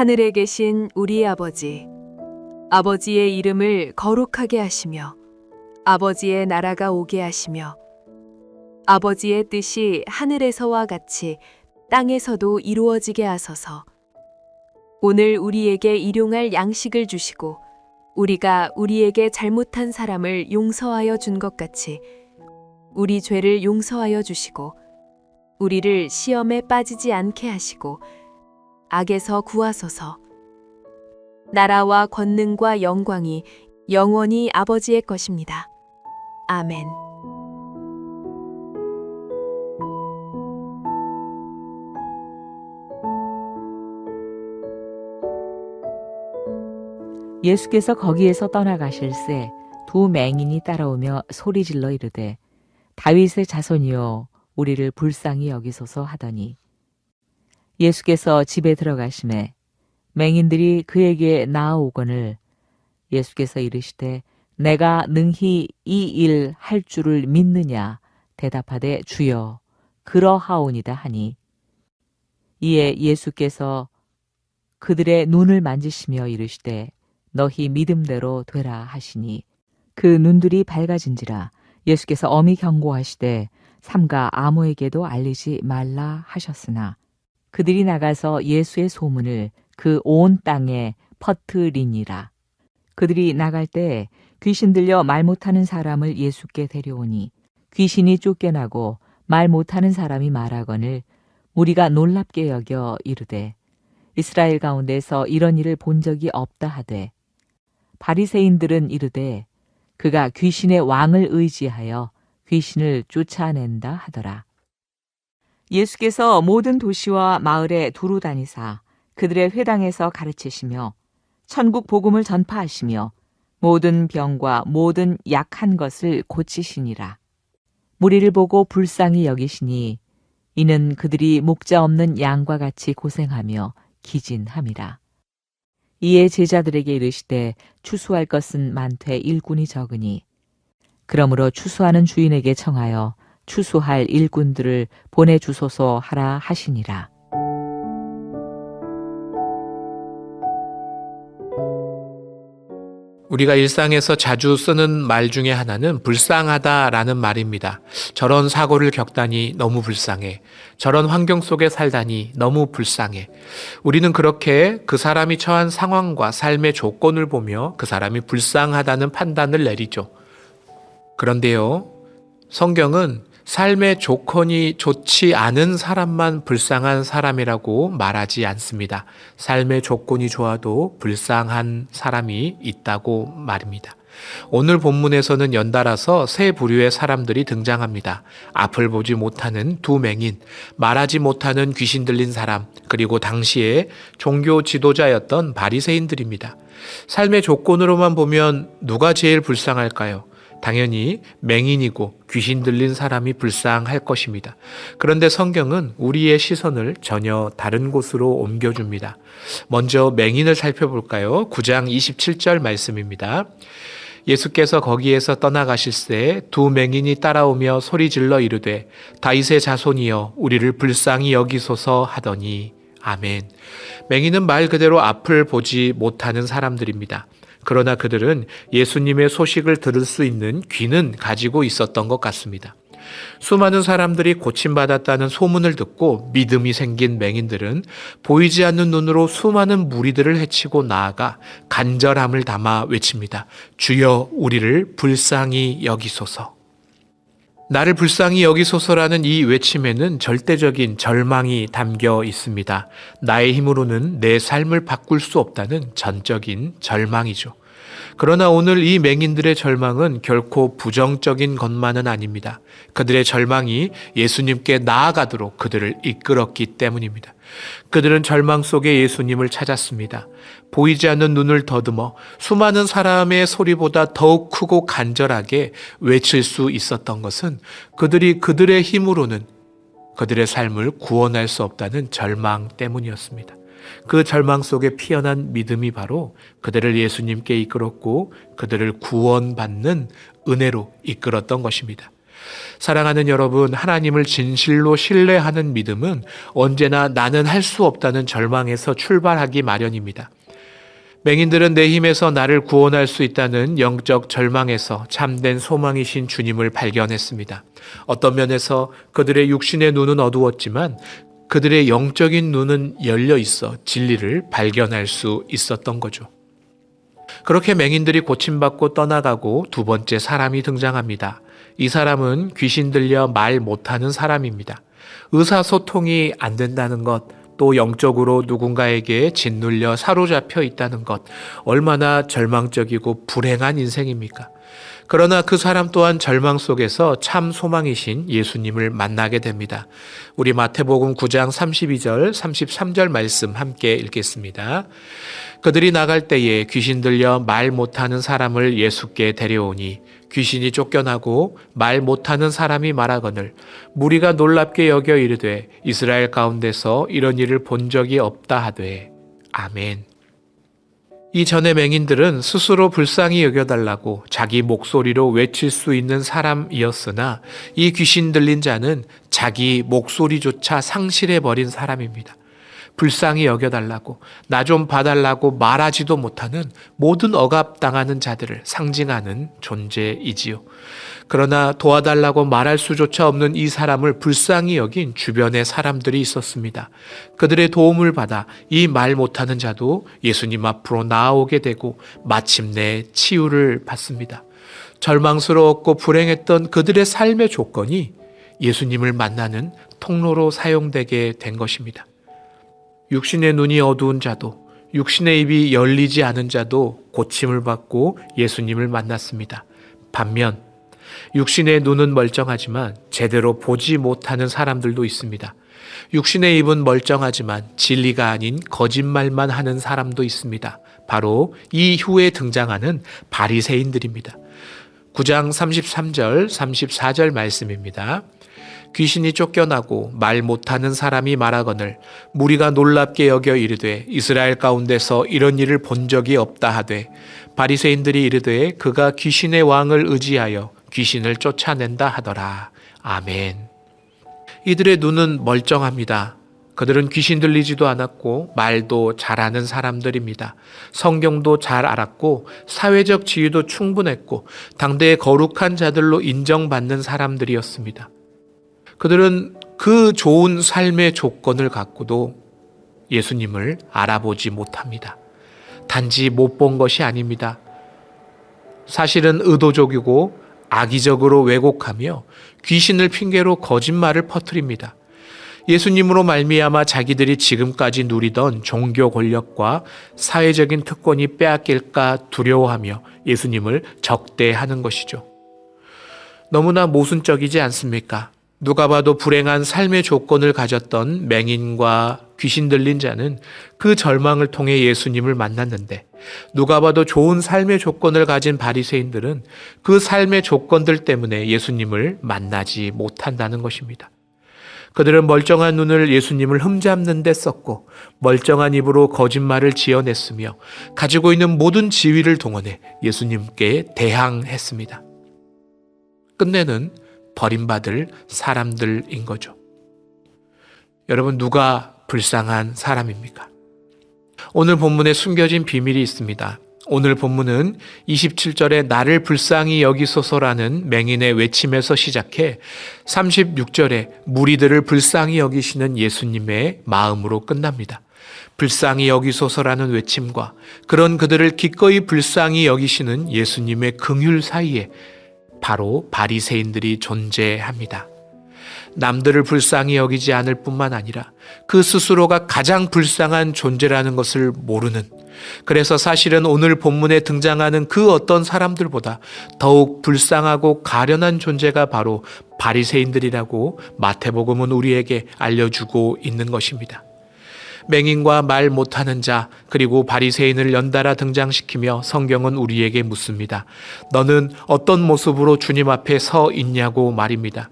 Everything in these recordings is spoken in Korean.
하늘에 계신 우리 아버지, 아버지의 이름을 거룩하게 하시며 아버지의 나라가 오게 하시며 아버지의 뜻이 하늘에서와 같이 땅에서도 이루어지게 하소서. 오늘 우리에게 일용할 양식을 주시고 우리가 우리에게 잘못한 사람을 용서하여 준 것 같이 우리 죄를 용서하여 주시고 우리를 시험에 빠지지 않게 하시고 악에서 구하소서. 나라와 권능과 영광이 영원히 아버지의 것입니다. 아멘. 예수께서 거기에서 떠나가실새 두 맹인이 따라오며 소리질러 이르되 다윗의 자손이여 우리를 불쌍히 여기소서 하더니 예수께서 집에 들어가심에 맹인들이 그에게 나아오거늘 예수께서 이르시되 내가 능히 이 일 할 줄을 믿느냐 대답하되 주여 그러하오니다 하니 이에 예수께서 그들의 눈을 만지시며 이르시되 너희 믿음대로 되라 하시니 그 눈들이 밝아진지라. 예수께서 엄히 경고하시되 삼가 아무에게도 알리지 말라 하셨으나 그들이 나가서 예수의 소문을 그 온 땅에 퍼뜨리니라. 그들이 나갈 때 귀신 들려 말 못하는 사람을 예수께 데려오니 귀신이 쫓겨나고 말 못하는 사람이 말하거늘 무리가 놀랍게 여겨 이르되 이스라엘 가운데서 이런 일을 본 적이 없다 하되 바리새인들은 이르되 그가 귀신의 왕을 의지하여 귀신을 쫓아낸다 하더라. 예수께서 모든 도시와 마을에 두루 다니사 그들의 회당에서 가르치시며 천국 복음을 전파하시며 모든 병과 모든 약한 것을 고치시니라. 무리를 보고 불쌍히 여기시니 이는 그들이 목자 없는 양과 같이 고생하며 기진함이라. 이에 제자들에게 이르시되 추수할 것은 많되 일꾼이 적으니 그러므로 추수하는 주인에게 청하여 추수할 일꾼들을 보내주소서 하라 하시니라. 우리가 일상에서 자주 쓰는 말 중에 하나는 불쌍하다라는 말입니다. 저런 사고를 겪다니 너무 불쌍해. 저런 환경 속에 살다니 너무 불쌍해. 우리는 그렇게 그 사람이 처한 상황과 삶의 조건을 보며 그 사람이 불쌍하다는 판단을 내리죠. 그런데요, 성경은 삶의 조건이 좋지 않은 사람만 불쌍한 사람이라고 말하지 않습니다. 삶의 조건이 좋아도 불쌍한 사람이 있다고 말입니다. 오늘 본문에서는 연달아서 세 부류의 사람들이 등장합니다. 앞을 보지 못하는 두 맹인, 말하지 못하는 귀신 들린 사람, 그리고 당시에 종교 지도자였던 바리새인들입니다. 삶의 조건으로만 보면 누가 제일 불쌍할까요? 당연히 맹인이고 귀신 들린 사람이 불쌍할 것입니다. 그런데 성경은 우리의 시선을 전혀 다른 곳으로 옮겨줍니다. 먼저 맹인을 살펴볼까요? 9장 27절 말씀입니다. 예수께서 거기에서 떠나가실새 두 맹인이 따라오며 소리질러 이르되 다윗의 자손이여 우리를 불쌍히 여기소서 하더니 아멘. 맹인은 말 그대로 앞을 보지 못하는 사람들입니다. 그러나 그들은 예수님의 소식을 들을 수 있는 귀는 가지고 있었던 것 같습니다. 수많은 사람들이 고침받았다는 소문을 듣고 믿음이 생긴 맹인들은 보이지 않는 눈으로 수많은 무리들을 헤치고 나아가 간절함을 담아 외칩니다. 주여 우리를 불쌍히 여기소서. 나를 불쌍히 여기소서라는 이 외침에는 절대적인 절망이 담겨 있습니다. 나의 힘으로는 내 삶을 바꿀 수 없다는 전적인 절망이죠. 그러나 오늘 이 맹인들의 절망은 결코 부정적인 것만은 아닙니다. 그들의 절망이 예수님께 나아가도록 그들을 이끌었기 때문입니다. 그들은 절망 속에 예수님을 찾았습니다. 보이지 않는 눈을 더듬어 수많은 사람의 소리보다 더욱 크고 간절하게 외칠 수 있었던 것은 그들이 그들의 힘으로는 그들의 삶을 구원할 수 없다는 절망 때문이었습니다. 그 절망 속에 피어난 믿음이 바로 그들을 예수님께 이끌었고 그들을 구원받는 은혜로 이끌었던 것입니다. 사랑하는 여러분, 하나님을 진실로 신뢰하는 믿음은 언제나 나는 할 수 없다는 절망에서 출발하기 마련입니다. 맹인들은 내 힘에서 나를 구원할 수 있다는 영적 절망에서 참된 소망이신 주님을 발견했습니다. 어떤 면에서 그들의 육신의 눈은 어두웠지만 그들의 영적인 눈은 열려 있어 진리를 발견할 수 있었던 거죠. 그렇게 맹인들이 고침받고 떠나가고 두 번째 사람이 등장합니다. 이 사람은 귀신 들려 말 못하는 사람입니다. 의사소통이 안 된다는 것, 또 영적으로 누군가에게 짓눌려 사로잡혀 있다는 것, 얼마나 절망적이고 불행한 인생입니까? 그러나 그 사람 또한 절망 속에서 참 소망이신 예수님을 만나게 됩니다. 우리 마태복음 9장 32절, 33절 말씀 함께 읽겠습니다. 그들이 나갈 때에 귀신 들려 말 못하는 사람을 예수께 데려오니 귀신이 쫓겨나고 말 못하는 사람이 말하거늘 무리가 놀랍게 여겨 이르되 이스라엘 가운데서 이런 일을 본 적이 없다 하되 아멘. 이전의 맹인들은 스스로 불쌍히 여겨달라고 자기 목소리로 외칠 수 있는 사람이었으나 이 귀신 들린 자는 자기 목소리조차 상실해버린 사람입니다. 불쌍히 여겨달라고, 나 좀 봐달라고 말하지도 못하는 모든 억압당하는 자들을 상징하는 존재이지요. 그러나 도와달라고 말할 수조차 없는 이 사람을 불쌍히 여긴 주변의 사람들이 있었습니다. 그들의 도움을 받아 이 말 못하는 자도 예수님 앞으로 나아오게 되고 마침내 치유를 받습니다. 절망스러웠고 불행했던 그들의 삶의 조건이 예수님을 만나는 통로로 사용되게 된 것입니다. 육신의 눈이 어두운 자도, 육신의 입이 열리지 않은 자도 고침을 받고 예수님을 만났습니다. 반면 육신의 눈은 멀쩡하지만 제대로 보지 못하는 사람들도 있습니다. 육신의 입은 멀쩡하지만 진리가 아닌 거짓말만 하는 사람도 있습니다. 바로 이후에 등장하는 바리새인들입니다. 9장 33절, 34절 말씀입니다. 귀신이 쫓겨나고 말 못하는 사람이 말하거늘 무리가 놀랍게 여겨 이르되 이스라엘 가운데서 이런 일을 본 적이 없다 하되 바리새인들이 이르되 그가 귀신의 왕을 의지하여 귀신을 쫓아낸다 하더라. 아멘. 이들의 눈은 멀쩡합니다. 그들은 귀신 들리지도 않았고 말도 잘하는 사람들입니다. 성경도 잘 알았고 사회적 지위도 충분했고 당대의 거룩한 자들로 인정받는 사람들이었습니다. 그들은 그 좋은 삶의 조건을 갖고도 예수님을 알아보지 못합니다. 단지 못 본 것이 아닙니다. 사실은 의도적이고 악의적으로 왜곡하며 귀신을 핑계로 거짓말을 퍼뜨립니다. 예수님으로 말미암아 자기들이 지금까지 누리던 종교 권력과 사회적인 특권이 빼앗길까 두려워하며 예수님을 적대하는 것이죠. 너무나 모순적이지 않습니까? 누가 봐도 불행한 삶의 조건을 가졌던 맹인과 귀신 들린 자는 그 절망을 통해 예수님을 만났는데 누가 봐도 좋은 삶의 조건을 가진 바리새인들은 그 삶의 조건들 때문에 예수님을 만나지 못한다는 것입니다. 그들은 멀쩡한 눈을 예수님을 흠잡는 데 썼고 멀쩡한 입으로 거짓말을 지어냈으며 가지고 있는 모든 지위를 동원해 예수님께 대항했습니다. 끝내는 버림받을 사람들인 거죠. 여러분, 누가 불쌍한 사람입니까? 오늘 본문에 숨겨진 비밀이 있습니다. 오늘 본문은 27절에 나를 불쌍히 여기소서라는 맹인의 외침에서 시작해 36절에 무리들을 불쌍히 여기시는 예수님의 마음으로 끝납니다. 불쌍히 여기소서라는 외침과 그런 그들을 기꺼이 불쌍히 여기시는 예수님의 긍휼 사이에 바로 바리새인들이 존재합니다. 남들을 불쌍히 여기지 않을 뿐만 아니라 그 스스로가 가장 불쌍한 존재라는 것을 모르는, 그래서 사실은 오늘 본문에 등장하는 그 어떤 사람들보다 더욱 불쌍하고 가련한 존재가 바로 바리새인들이라고 마태복음은 우리에게 알려주고 있는 것입니다. 맹인과 말 못하는 자 그리고 바리새인을 연달아 등장시키며 성경은 우리에게 묻습니다. 너는 어떤 모습으로 주님 앞에 서 있냐고 말입니다.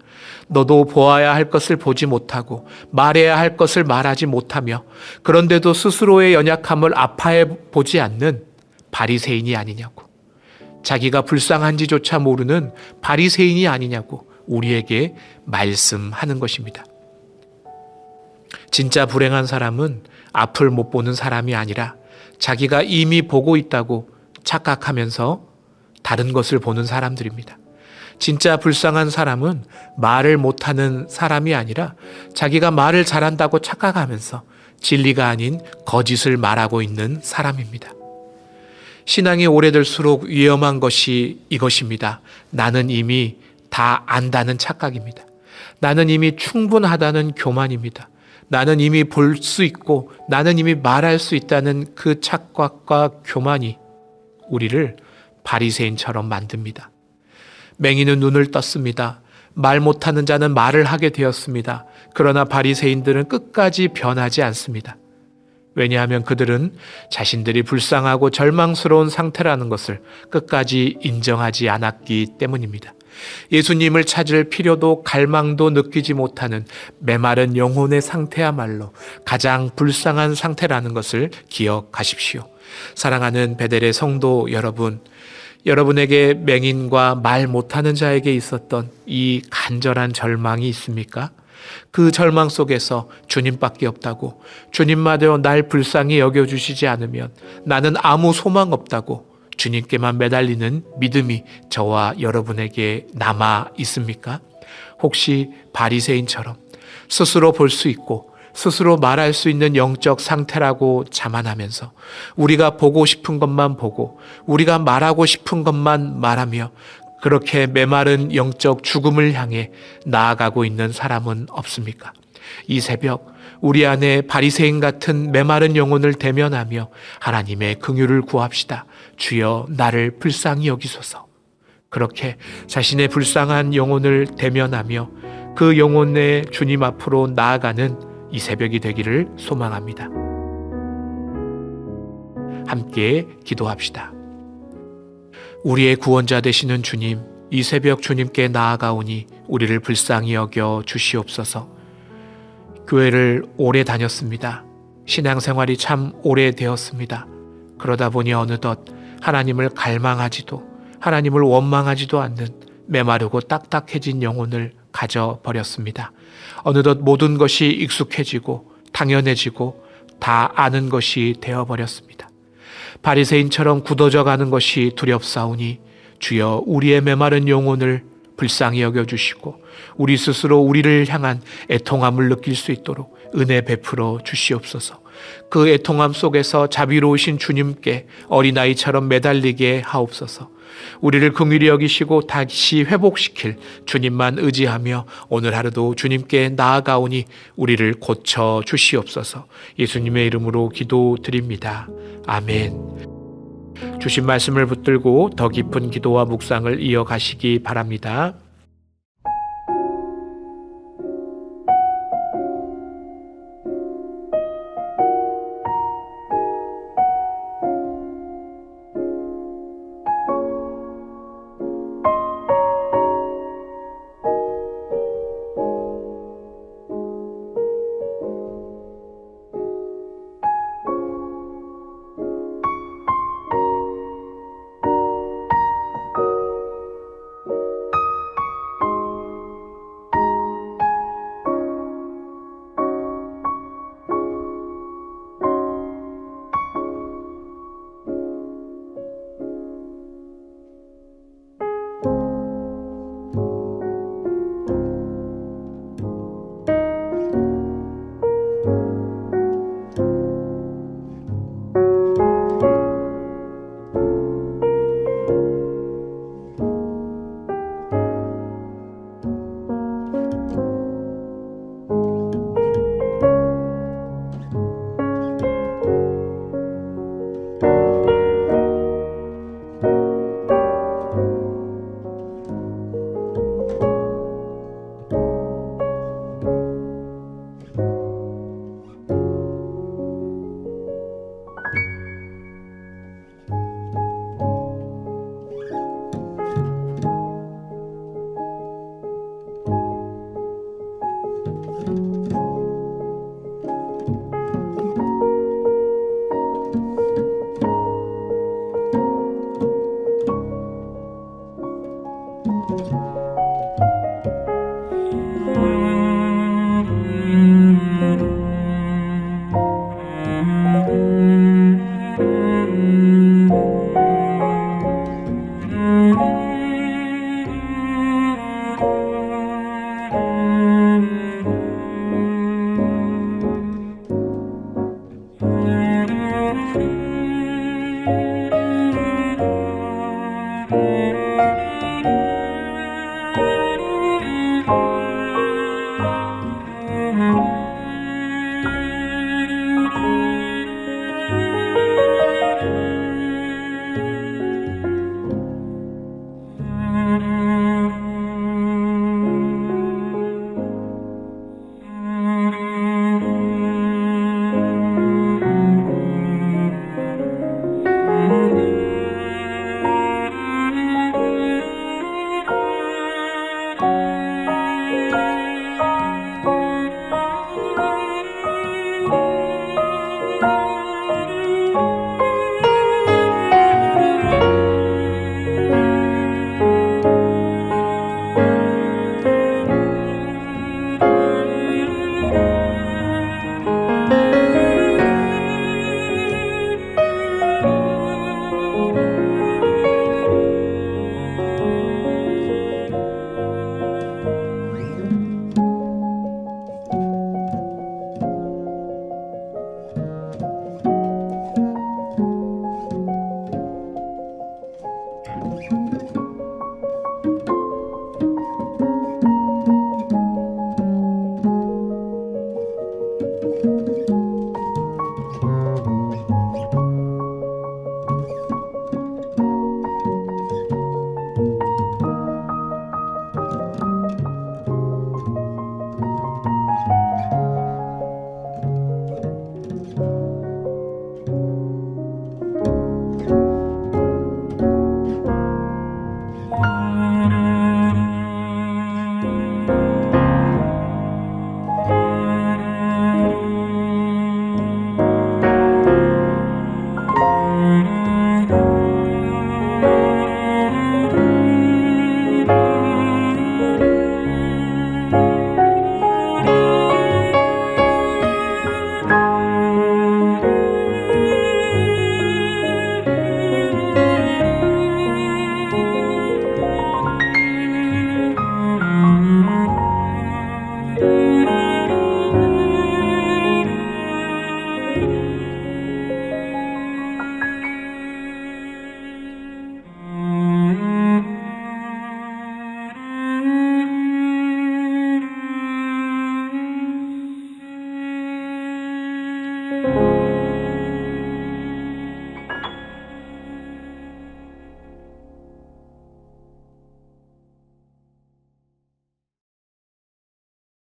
너도 보아야 할 것을 보지 못하고 말해야 할 것을 말하지 못하며 그런데도 스스로의 연약함을 아파해 보지 않는 바리새인이 아니냐고, 자기가 불쌍한지조차 모르는 바리새인이 아니냐고 우리에게 말씀하는 것입니다. 진짜 불행한 사람은 앞을 못 보는 사람이 아니라 자기가 이미 보고 있다고 착각하면서 다른 것을 보는 사람들입니다. 진짜 불쌍한 사람은 말을 못하는 사람이 아니라 자기가 말을 잘한다고 착각하면서 진리가 아닌 거짓을 말하고 있는 사람입니다. 신앙이 오래될수록 위험한 것이 이것입니다. 나는 이미 다 안다는 착각입니다. 나는 이미 충분하다는 교만입니다. 나는 이미 볼 수 있고 나는 이미 말할 수 있다는 그 착각과 교만이 우리를 바리새인처럼 만듭니다. 맹인은 눈을 떴습니다. 말 못하는 자는 말을 하게 되었습니다. 그러나 바리새인들은 끝까지 변하지 않습니다. 왜냐하면 그들은 자신들이 불쌍하고 절망스러운 상태라는 것을 끝까지 인정하지 않았기 때문입니다. 예수님을 찾을 필요도 갈망도 느끼지 못하는 메마른 영혼의 상태야말로 가장 불쌍한 상태라는 것을 기억하십시오. 사랑하는 베델의 성도 여러분, 여러분에게 맹인과 말 못하는 자에게 있었던 이 간절한 절망이 있습니까? 그 절망 속에서 주님밖에 없다고, 주님마저 날 불쌍히 여겨주시지 않으면 나는 아무 소망 없다고 주님께만 매달리는 믿음이 저와 여러분에게 남아 있습니까? 혹시 바리새인처럼 스스로 볼 수 있고 스스로 말할 수 있는 영적 상태라고 자만하면서 우리가 보고 싶은 것만 보고 우리가 말하고 싶은 것만 말하며 그렇게 메마른 영적 죽음을 향해 나아가고 있는 사람은 없습니까? 이 새벽 우리 안에 바리새인 같은 메마른 영혼을 대면하며 하나님의 긍휼을 구합시다. 주여 나를 불쌍히 여기소서. 그렇게 자신의 불쌍한 영혼을 대면하며 그 영혼의 주님 앞으로 나아가는 이 새벽이 되기를 소망합니다. 함께 기도합시다. 우리의 구원자 되시는 주님, 이 새벽 주님께 나아가오니 우리를 불쌍히 여겨 주시옵소서. 교회를 오래 다녔습니다. 신앙생활이 참 오래되었습니다. 그러다 보니 어느덧 하나님을 갈망하지도 하나님을 원망하지도 않는 메마르고 딱딱해진 영혼을 가져버렸습니다. 어느덧 모든 것이 익숙해지고 당연해지고 다 아는 것이 되어버렸습니다. 바리새인처럼 굳어져 가는 것이 두렵사오니 주여 우리의 메마른 영혼을 불쌍히 여겨주시고 우리 스스로 우리를 향한 애통함을 느낄 수 있도록 은혜 베풀어 주시옵소서. 그 애통함 속에서 자비로우신 주님께 어린아이처럼 매달리게 하옵소서. 우리를 긍휼히 여기시고 다시 회복시킬 주님만 의지하며 오늘 하루도 주님께 나아가오니 우리를 고쳐 주시옵소서. 예수님의 이름으로 기도드립니다. 아멘. 주신 말씀을 붙들고 더 깊은 기도와 묵상을 이어가시기 바랍니다.